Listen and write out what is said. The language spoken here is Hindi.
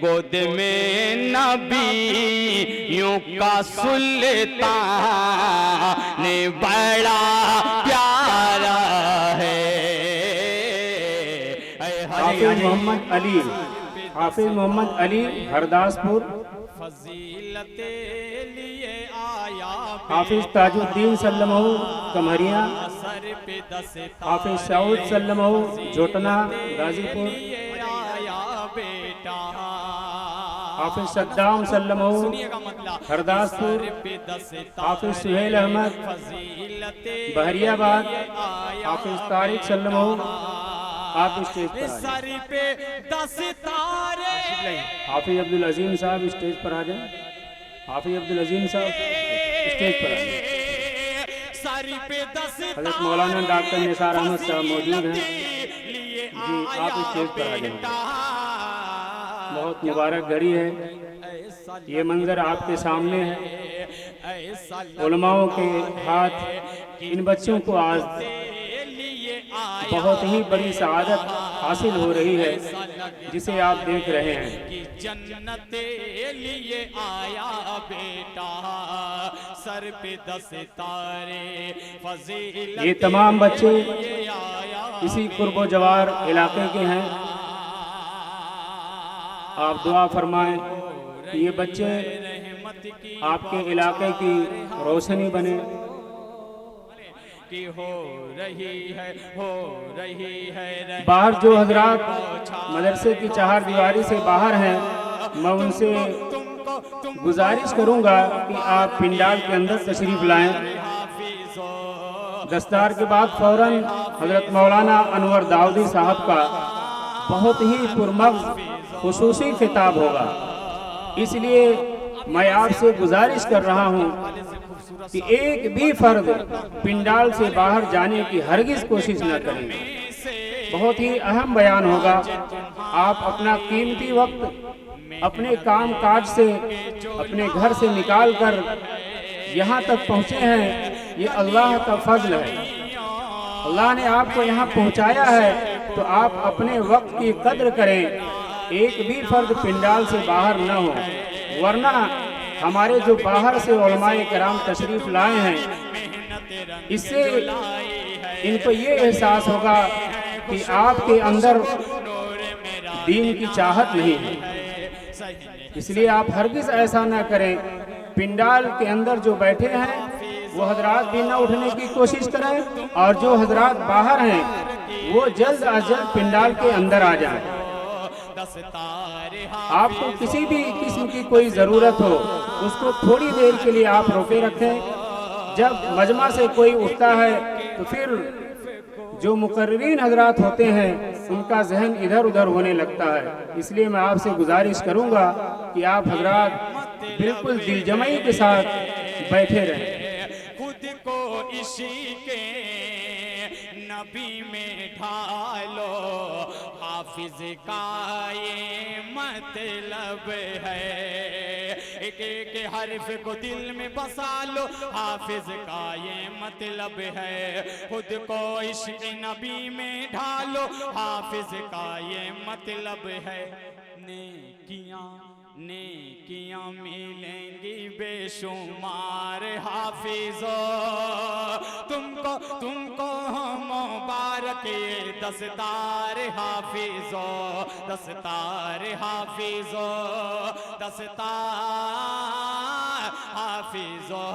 गोद में नबियों का सुल्तान बड़ा प्यारा है। हाफिज मोहम्मद अली हरदासपुर। फजीलते लिए आया हाफिज ताजुद्दीन सल्लमहू कमरिया। सर पे दस हाफिज सऊद सल्लमहू झोटना गाजीपुर। आया बेटा। हाफिज सद्दाम सल्लमहू हरदासपुर। हाफिज सुहेल अहमद बहरियाबाद। हाफिज तारिक सल्लमहू। आप स्टेज पर सर पे 10 तारे। हाफिज अब्दुल अजीम साहब स्टेज पर आ जाएं। हाफिज अब्दुल अजीम साहब स्टेज पर आ जाएं। सर पे 10 हज़रत मौलाना डॉक्टर निसार अहमद साहब मौजूद हैं। जी आप स्टेज पर आ जाएं। बहुत मुबारक घड़ी है। ये मंजर आपके सामने है। उलमाओं के हाथ इन बच्चों को आज बहुत ही बड़ी सआदत हासिल हो रही है जिसे आप देख रहे हैं। जन्नत लिए आया बेटा सर पे 10 तारे। फजीलत ये तमाम बच्चे इसी कुर्बो जवार इलाके के हैं। आप दुआ फरमाएं कि ये बच्चे आपके इलाके की रोशनी बने। कि हो रही है बाहर जो हजरात मदरसे की चार दीवारी से बाहर हैं, मैं उनसे गुजारिश करूंगा कि आप पिंडाल के अंदर तशरीफ लाएं। दस्तार के बाद फौरन हजरत मौलाना अनवर दाऊदी साहब का बहुत ही पुरमग़्ज़ खुसूसी खिताब होगा। इसलिए मैं आपसे गुजारिश कर रहा हूं कि एक भी फर्द पिंडाल से बाहर जाने की हरगिज़ कोशिश न करें। बहुत ही अहम बयान होगा। आप अपना कीमती वक्त अपने काम काज से अपने घर से निकाल कर यहाँ तक पहुँचे हैं। ये अल्लाह का फजल है। अल्लाह ने आपको यहाँ पहुँचाया है तो आप अपने वक्त की कद्र करें। एक भी फर्द पिंडाल से बाहर न हो, वरना हमारे जो बाहर से उलमाए कराम तशरीफ लाए हैं, इससे इनको ये एहसास होगा कि आपके अंदर दीन की चाहत नहीं है। इसलिए आप हरगिज़ ऐसा ना करें। पिंडाल के अंदर जो बैठे हैं वो हजरात भी न उठने की कोशिश करें, और जो हजरात बाहर हैं वो जल्द अज जल्द पिंडाल के अंदर आ जाएं। आपको किसी भी किस्म की कोई ज़रूरत हो, उसको थोड़ी देर के लिए आप रोके रखें। जब मजमा से कोई उठता है तो फिर जो मुकर्रीन हजरात होते हैं उनका जहन इधर उधर होने लगता है। इसलिए मैं आपसे गुजारिश करूंगा कि आप हजरात बिल्कुल दिलजमई के साथ बैठे रहें। खुद को इसी के नबी में ढालो, हाफिज का ये मतलब है। एक एक हर्फ को दिल में बसा लो, हाफिज का ये मतलब है। खुद को इश्क़ नबी में ढालो, हाफिज का ये मतलब है। नेकियां मिलेंगी बेशुमार हाफिज़ो, तुमको मुबारक ये दस्तार हाफिज़ो, दस्तार हाफिज़ो, दस्तार हाफिज़ो।